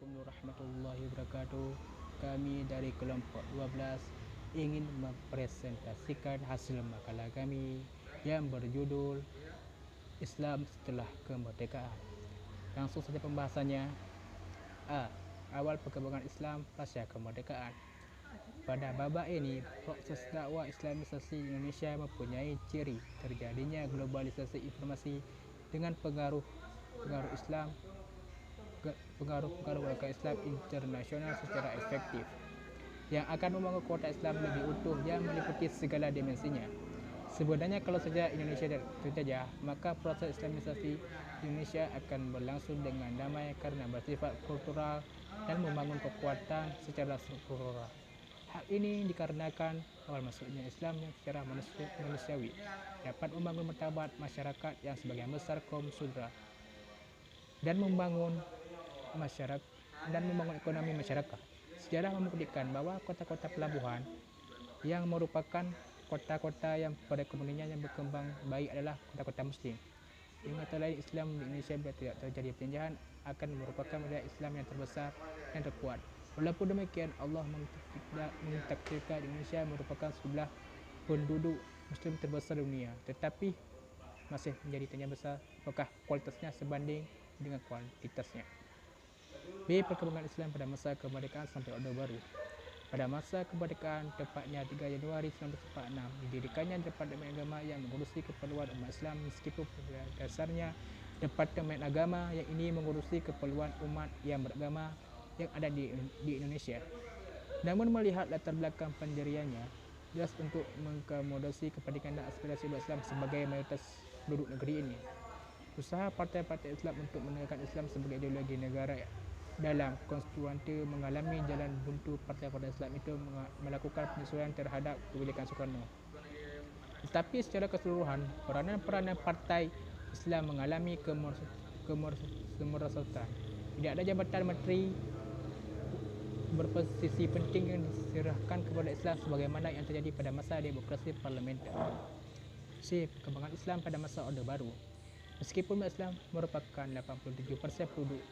Assalamualaikum warahmatullahi wabarakatuh. Kami dari kelompok 12 ingin mempresentasikan hasil makalah kami yang berjudul Islam setelah kemerdekaan. Langsung saja pembahasannya. A. Awal perkembangan Islam pasca kemerdekaan. Pada babak ini, proses dakwah Islamisasi Indonesia mempunyai ciri terjadinya globalisasi informasi dengan pengaruh agama Islam internasional secara efektif yang akan membangun kuota Islam lebih utuh yang meliputi segala dimensinya. Sebenarnya kalau saja Indonesia terjajah, maka proses Islamisasi Indonesia akan berlangsung dengan damai karena bersifat kultural dan membangun kekuatan secara struktural. Hal ini dikarenakan awal masuknya Islam yang secara manusiawi dapat membangun martabat masyarakat yang sebagian besar kaum sudra dan membangun ekonomi masyarakat. Sejarah membuktikan bahwa kota-kota pelabuhan yang merupakan kota-kota yang perekonomiannya yang berkembang baik adalah kota-kota muslim. Dengan kata lain, Islam di Indonesia bila tidak terjadi penjajahan akan merupakan wilayah Islam yang terbesar dan terkuat. Walaupun demikian, Allah mentakdirkan Indonesia merupakan sebelah penduduk muslim terbesar di dunia, tetapi masih menjadi tanya besar apakah kualitasnya sebanding dengan kuantitasnya. B. Perkembangan Islam pada masa kemerdekaan sampai Orde Baru. Pada masa kemerdekaan, tepatnya 3 Januari 1946, didirikannya Departemen Agama yang mengurusi keperluan umat Islam meskipun pada dasarnya Departemen Agama yang ini mengurusi keperluan umat yang beragama yang ada di Indonesia. Namun melihat latar belakang pendiriannya, jelas untuk mengakomodasi kepentingan dan aspirasi umat Islam sebagai mayoritas penduduk negeri ini. Usaha partai-partai Islam untuk menegakkan Islam sebagai ideologi negara dalam konstituante mengalami jalan buntu. Partai-partai Islam itu melakukan penyesuaian terhadap kebijakan Soekarno. Tetapi secara keseluruhan, peranan partai Islam mengalami kemerosotan. Tidak ada jabatan menteri berposisi penting yang diserahkan kepada Islam sebagaimana yang terjadi pada masa demokrasi parlementer. C. Perkembangan Islam pada masa Orde Baru. Meskipun Islam merupakan 87% penduduk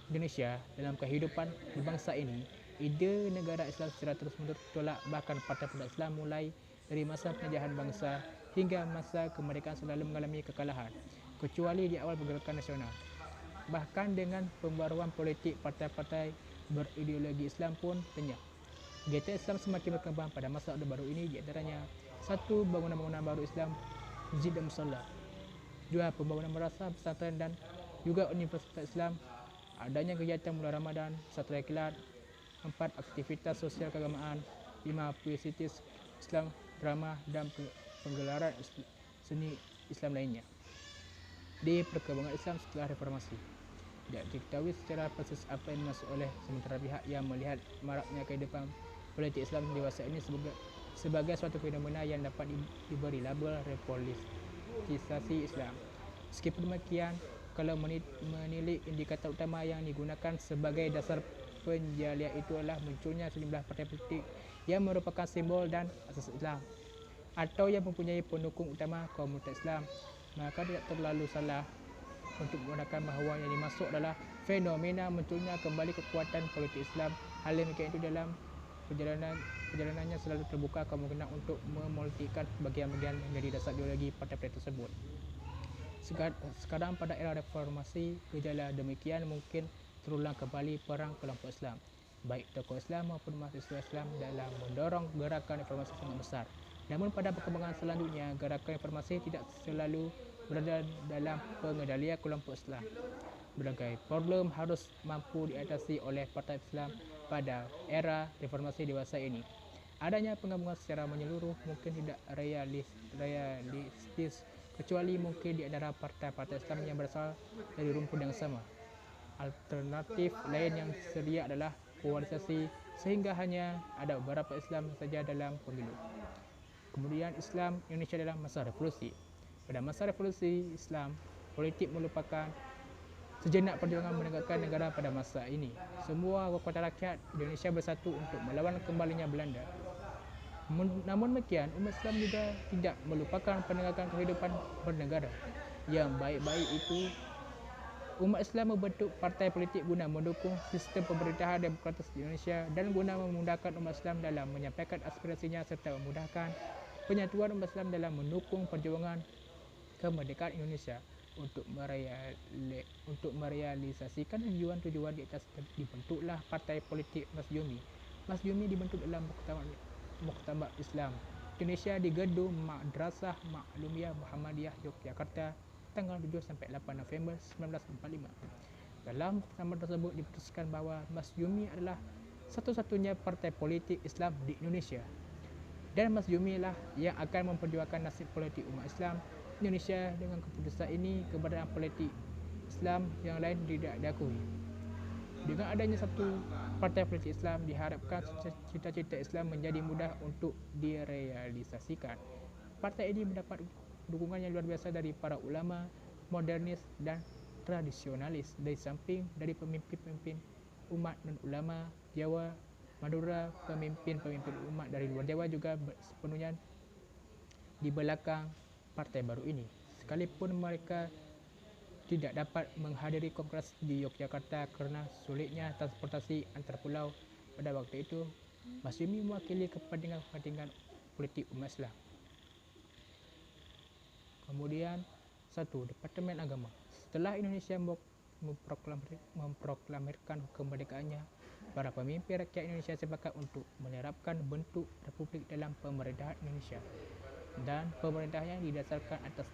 Indonesia dalam kehidupan berbangsa ini, ide negara Islam secara terus-menerus ditolak. Bahkan partai-partai Islam mulai dari masa penjajahan bangsa hingga masa kemerdekaan selalu mengalami kekalahan, kecuali di awal pergerakan nasional. Bahkan dengan pembaruan politik, partai-partai berideologi Islam pun lenyap. Kegiatan Islam semakin berkembang pada masa Orde Baru ini, di antaranya 1. Bangunan-bangunan baru Islam, masjid dan musala. 2. Pembangunan madrasah, pesantren dan juga universitas Islam. Adanya kegiatan bulan Ramadan, satria kilat. 4. Aktivitas sosial keagamaan. 5. Puisi Islam, drama dan penggelaran seni Islam lainnya. D. Perkembangan Islam setelah reformasi. Tidak diketahui secara persis apa yang dimaksud oleh sementara pihak yang melihat maraknya kehidupan politik Islam dewasa ini sebagai suatu fenomena yang dapat diberi label repolitisasi Islam. Meskipun demikian, kalau menilik indikator utama yang digunakan sebagai dasar penjalian itu adalah munculnya sejumlah partai politik yang merupakan simbol dan asas Islam atau yang mempunyai pendukung utama komunitas Islam, maka tidak terlalu salah untuk menggunakan bahawa yang dimaksud adalah fenomena munculnya kembali kekuatan politik Islam. Hal demikian itu dalam perjalanannya selalu terbuka kemungkinan untuk mepolitikkan bagian-bagian yang menjadi dasar ideologi partai-partai tersebut. Sekarang pada era reformasi, gejala demikian mungkin terulang kembali perang kelompok Islam, baik tokoh Islam maupun mahasiswa Islam dalam mendorong gerakan reformasi sangat besar. Namun pada perkembangan selanjutnya, gerakan reformasi tidak selalu berada dalam pengendalian kelompok Islam. Berbagai problem harus mampu diatasi oleh partai Islam pada era reformasi dewasa ini. Adanya penggabungan secara menyeluruh mungkin tidak realistis, kecuali mungkin di antara partai-partai Islam yang berasal dari rumpun yang sama. Alternatif lain yang sedia adalah polarisasi, sehingga hanya ada beberapa Islam saja dalam pemilu. Kemudian Islam Indonesia dalam masa revolusi. Pada masa revolusi Islam, politik merupakan sejenak perjuangan menegakkan negara pada masa ini. Semua kekuatan rakyat Indonesia bersatu untuk melawan kembalinya Belanda. Namun demikian, umat Islam juga tidak melupakan penegakan kehidupan bernegara yang baik-baik itu Umat Islam membentuk partai politik guna mendukung sistem pemerintahan demokratis di Indonesia dan guna memudahkan umat Islam dalam menyampaikan aspirasinya serta memudahkan penyatuan umat Islam dalam mendukung perjuangan kemerdekaan Indonesia. Untuk merealisasikan tujuan-tujuan di atas, dibentuklah partai politik Masyumi. Masyumi dibentuk dalam Muktamar Islam Indonesia di Gedung Madrasah Ma'lumiyah Muhammadiyah Yogyakarta tanggal 7 sampai 8 November 1945. Dalam muktamar tersebut diputuskan bahawa Masyumi adalah satu-satunya partai politik Islam di Indonesia, dan Masyumi lah yang akan memperjuangkan nasib politik umat Islam Indonesia. Dengan keputusan ini, keberadaan politik Islam yang lain tidak diakui. Dengan adanya satu partai politik Islam, diharapkan cita-cita Islam menjadi mudah untuk direalisasikan. Partai ini mendapat dukungan yang luar biasa dari para ulama, modernis dan tradisionalis, dari samping dari pemimpin-pemimpin umat dan ulama Jawa, Madura. Pemimpin-pemimpin umat dari luar Jawa juga sepenuhnya di belakang partai baru ini, sekalipun mereka tidak dapat menghadiri kongres di Yogyakarta kerana sulitnya transportasi antar pulau pada waktu itu. Masyumi mewakili kepentingan politik umat Islam. Kemudian, 1. Departemen Agama. Setelah Indonesia memproklamirkan kemerdekaannya, para pemimpin rakyat Indonesia sepakat untuk menerapkan bentuk republik dalam pemerintahan Indonesia, dan pemerintahannya didasarkan atas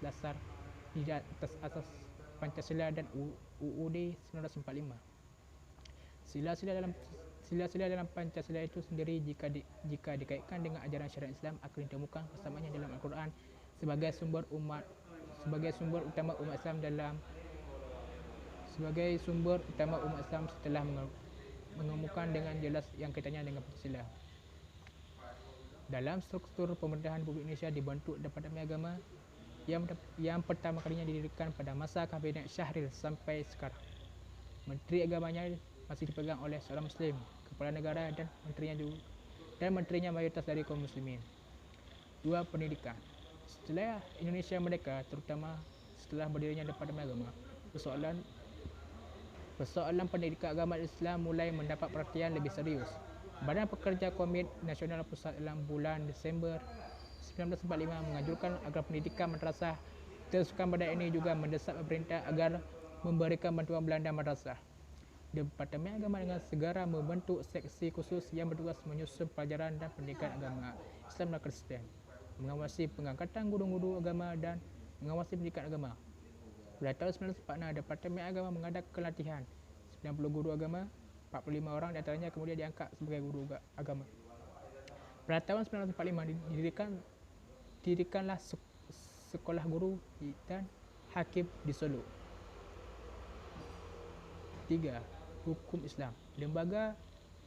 asas Pancasila dan UUD 1945. Sila-sila dalam Pancasila itu sendiri jika dikaitkan dengan ajaran syariat Islam akan ditemukan persamaannya dalam Al-Quran sebagai sumber utama umat Islam setelah mengemukakan dengan jelas yang kaitannya dengan Pancasila. Dalam struktur pemerintahan Republik Indonesia dibentuk Departemen Agama yang pertama kalinya didirikan pada masa Kabinet Syahrir sampai sekarang. Menteri agamanya masih dipegang oleh seorang Muslim, kepala negara dan menterinya mayoritas dari kaum muslimin. 2. Pendidikan. Setelah Indonesia merdeka, terutama setelah berdirinya Departemen Agama, persoalan pendidikan agama Islam mulai mendapat perhatian lebih serius. Badan Pekerja Komite Nasional Pusat dalam bulan Desember 1945 menganjurkan agar pendidikan madrasah diteruskan. Badan ini juga mendesak pemerintah agar memberikan bantuan belanja madrasah. Departemen Agama dengan segera membentuk seksi khusus yang bertugas menyusun pelajaran dan pendidikan agama Islam dan Kristen, mengawasi pengangkatan guru-guru agama dan mengawasi pendidikan agama. Pada tahun 1946, Departemen Agama mengadakan latihan 90 guru agama, 45 orang di antaranya kemudian diangkat sebagai guru agama. Pada tahun 1945 didirikanlah sekolah guru dan hakim di Solo. 3. Hukum Islam. Lembaga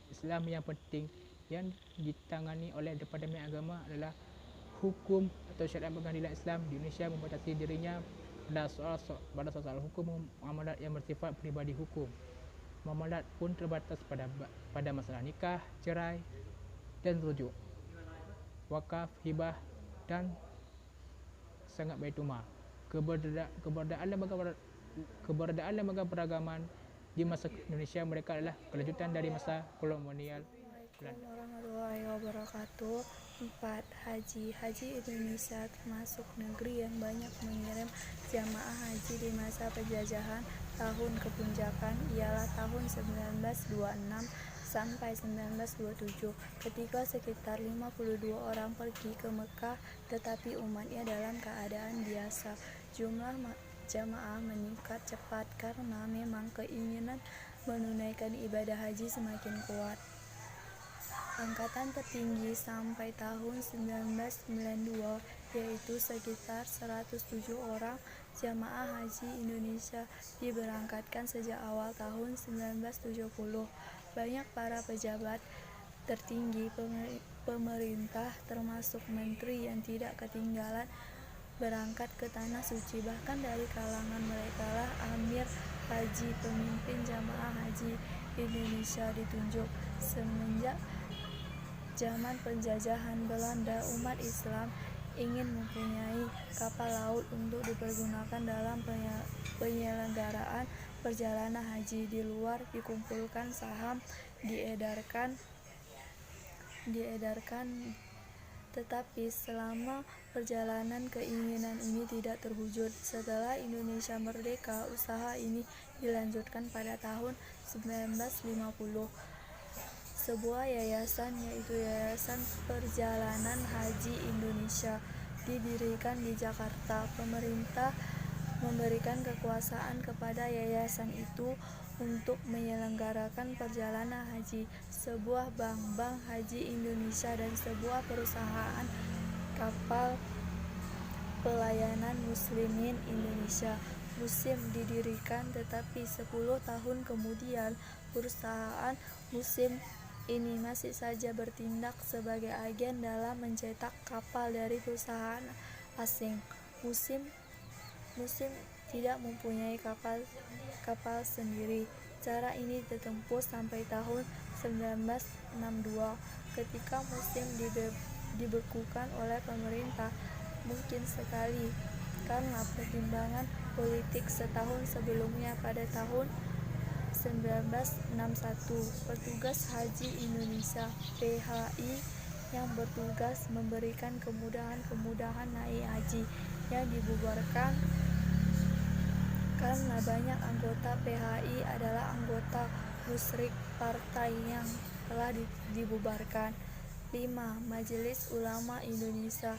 Islam yang penting yang ditangani oleh Departemen Agama adalah hukum atau syariat pengadilan Islam di Indonesia membatasi dirinya pada soal hukum muamalat yang bersifat peribadi hukum. Muamalat pun terbatas pada masalah nikah, cerai dan rujuk, wakaf, hibah dan sangat baitul mal. Keberadaan lembaga peragaman di masa Indonesia mereka adalah kelanjutan dari masa kolonial Belanda. Warahmatullahi wabarakatuh. 4. Haji Indonesia termasuk negeri yang banyak mengirim jamaah haji di masa penjajahan. Tahun kepunjakan ialah tahun 1926 sampai 1927, ketika sekitar 52 orang pergi ke Mekah, tetapi umatnya dalam keadaan biasa. Jumlah jamaah meningkat cepat karena memang keinginan menunaikan ibadah haji semakin kuat. Angkatan tertinggi sampai tahun 1992 yaitu sekitar 107 orang jamaah haji Indonesia diberangkatkan sejak awal tahun 1970. Banyak para pejabat tertinggi pemerintah termasuk menteri yang tidak ketinggalan berangkat ke Tanah Suci. Bahkan dari kalangan mereka lah Amir Haji, pemimpin jamaah haji Indonesia ditunjuk. Semenjak zaman penjajahan Belanda, umat Islam ingin mempunyai kapal laut untuk dipergunakan dalam penyelenggaraan perjalanan haji di luar dikumpulkan saham diedarkan tetapi selama perjalanan keinginan ini tidak terwujud. Setelah Indonesia merdeka, usaha ini dilanjutkan pada tahun 1950. Sebuah yayasan, yaitu Yayasan Perjalanan Haji Indonesia, didirikan di Jakarta. Pemerintah memberikan kekuasaan kepada yayasan itu untuk menyelenggarakan perjalanan haji, sebuah bank haji Indonesia, dan sebuah perusahaan kapal pelayanan muslimin Indonesia. Musim didirikan, tetapi 10 tahun kemudian perusahaan musim ini masih saja bertindak sebagai agen dalam mencetak kapal dari perusahaan asing. Musim tidak mempunyai kapal sendiri. Cara ini ditempuh sampai tahun 1962 ketika musim dibekukan oleh pemerintah, mungkin sekali karena pertimbangan politik setahun sebelumnya. Pada tahun 1961, petugas haji Indonesia (PHI) yang bertugas memberikan kemudahan naik haji yang dibubarkan karena banyak anggota PHI adalah anggota musyrik partai yang telah dibubarkan. 5. Majelis Ulama Indonesia